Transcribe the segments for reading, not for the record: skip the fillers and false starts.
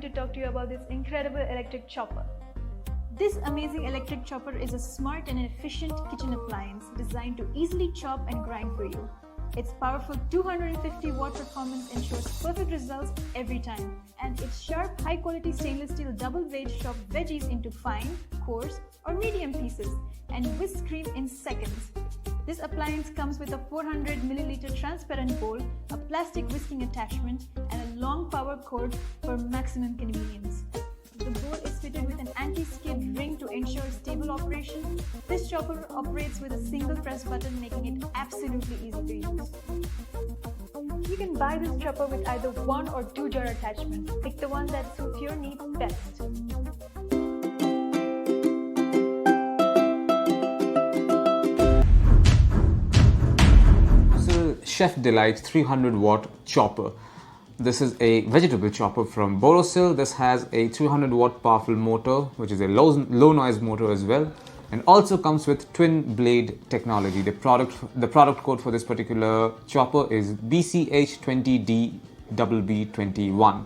to talk to you about this incredible electric chopper. This amazing electric chopper is a smart and efficient kitchen appliance designed to easily chop and grind for you. Its powerful 250-watt performance ensures perfect results every time, and its sharp, high-quality stainless steel double blade chops veggies into fine, coarse, or medium pieces and whisk cream in seconds. This appliance comes with a 400 milliliter transparent bowl, a plastic whisking attachment, and a long power cord for maximum convenience. The bowl is fitted with an anti-skid ring to ensure stable operation. This chopper operates with a single press button, making it absolutely easy to use. You can buy this chopper with either 1 or 2 jar attachments. Pick the one that suits your needs best. Chef Delite 300-watt chopper. This is a vegetable chopper from Borosil. This has a 300-watt powerful motor, which is a low noise motor as well, and also comes with twin blade technology. The product code for this particular chopper is BCH20DBB21.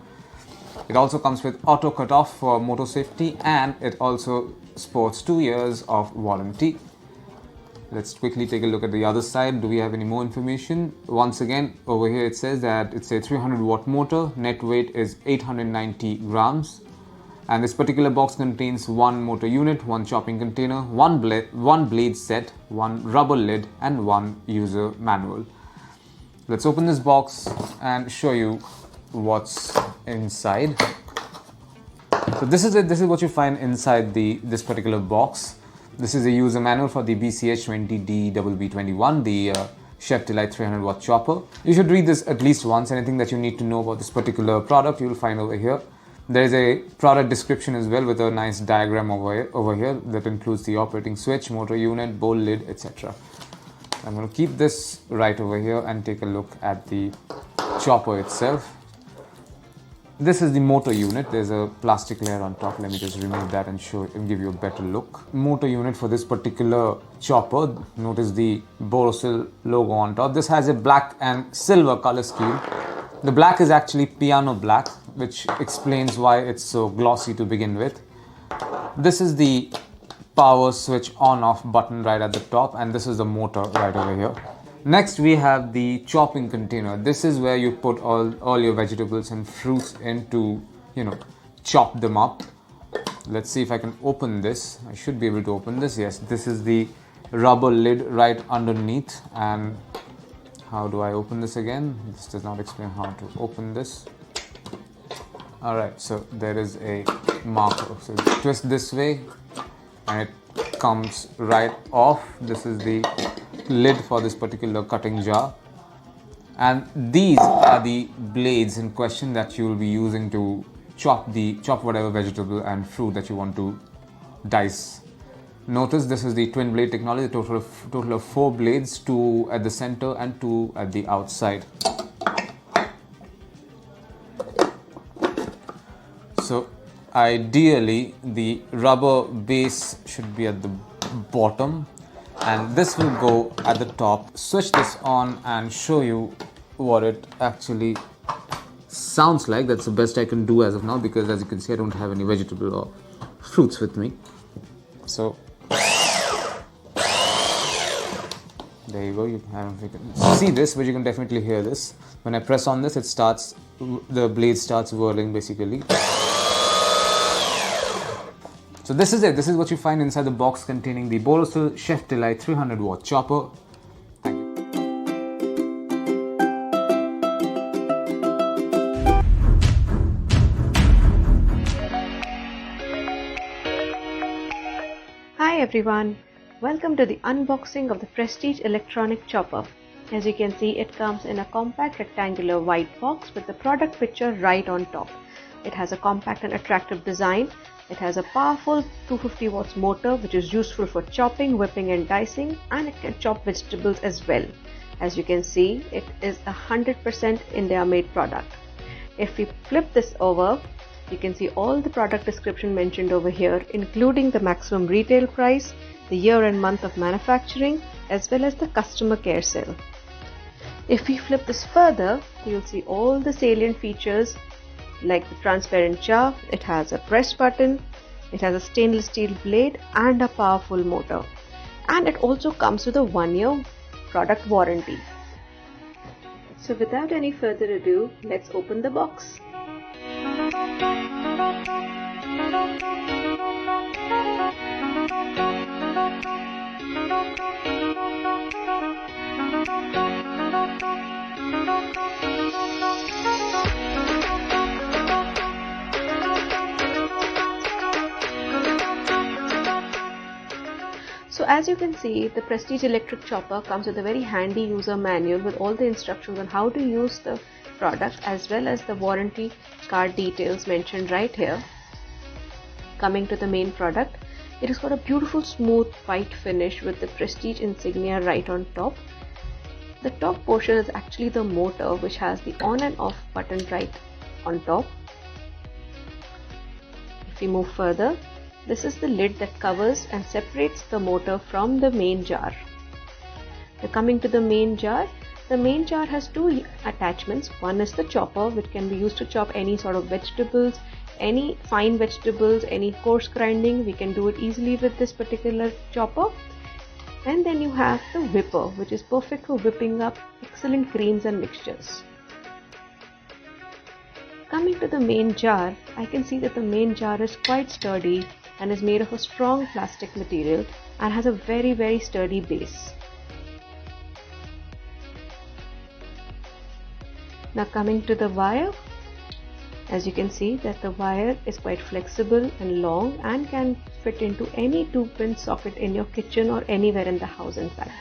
It also comes with auto cutoff for motor safety, and it also sports 2 years of warranty. Let's quickly take a look at the other side. Do we have any more information? Once again, over here it says that it's a 300-watt motor. Net weight is 890 grams. And this particular box contains 1 motor unit, 1 chopping container, 1 blade set, 1 rubber lid, and 1 user manual. Let's open this box and show you what's inside. So this is it. This is what you find inside this particular box. This is a user manual for the BCH20DBB21, the Chef Delite 300-watt chopper. You should read this at least once. Anything that you need to know about this particular product, you will find over here. There is a product description as well with a nice diagram over here that includes the operating switch, motor unit, bowl lid, etc. I'm going to keep this right over here and take a look at the chopper itself. This is the motor unit. There's a plastic layer on top. Let me just remove that and show it and give you a better look. Motor unit for this particular chopper. Notice the Borosil logo on top. This has a black and silver color scheme. The black is actually piano black, which explains why it's so glossy to begin with. This is the power switch on-off button right at the top, and this is the motor right over here. Next, we have the chopping container. This is where you put all your vegetables and fruits in to, chop them up. Let's see if I can open this. I should be able to open this. Yes, this is the rubber lid right underneath. And how do I open this again? This does not explain how to open this. Alright, so there is a marker. So twist this way and it comes right off. This is the lid for this particular cutting jar, and these are the blades in question that you will be using to chop whatever vegetable and fruit that you want to dice. Notice this is the twin blade technology, a total of 4 blades, 2 at the center and 2 at the outside. So ideally the rubber base should be at the bottom, and this will go at the top. Switch this on and show you what it actually sounds like. That's the best I can do as of now, because as you can see I don't have any vegetable or fruits with me. So there you go. You can see this, but you can definitely hear this. When I press on this, the blade starts whirling basically. So this is it. This is what you find inside the box containing the Borosil Chef Delite 300-watt chopper. Thank you. Hi everyone, welcome to the unboxing of the Prestige electronic chopper. As you can see, it comes in a compact rectangular white box with the product picture right on top. It has a compact and attractive design. It has a powerful 250 watts motor which is useful for chopping, whipping and dicing, and it can chop vegetables as well. As you can see, it is a 100% India made product. If we flip this over, you can see all the product description mentioned over here, including the maximum retail price, the year and month of manufacturing, as well as the customer care cell. If we flip this further, you'll see all the salient features like the transparent jar, it has a press button, it has a stainless steel blade and a powerful motor. And it also comes with a 1-year product warranty. So without any further ado, let's open the box. So as you can see, the Prestige electric chopper comes with a very handy user manual with all the instructions on how to use the product as well as the warranty card details mentioned right here. Coming to the main product, it has got a beautiful smooth white finish with the Prestige insignia right on top. The top portion is actually the motor, which has the on and off button right on top. If we move further, this is the lid that covers and separates the motor from the main jar. Now coming to the main jar has two attachments. One is the chopper, which can be used to chop any sort of vegetables, any fine vegetables, any coarse grinding. We can do it easily with this particular chopper. And then you have the whipper, which is perfect for whipping up excellent creams and mixtures. Coming to the main jar, I can see that the main jar is quite sturdy and is made of a strong plastic material and has a very sturdy base. Now coming to the wire, as you can see that the wire is quite flexible and long and can fit into any 2-pin socket in your kitchen or anywhere in the house in fact.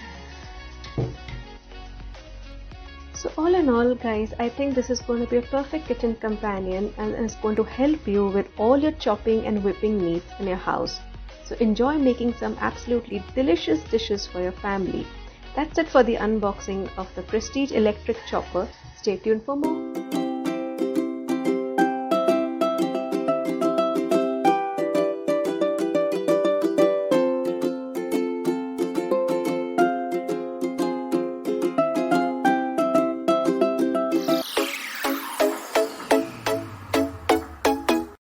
So all in all guys, I think this is going to be a perfect kitchen companion and is going to help you with all your chopping and whipping needs in your house. So enjoy making some absolutely delicious dishes for your family. That's it for the unboxing of the Prestige electric chopper. Stay tuned for more.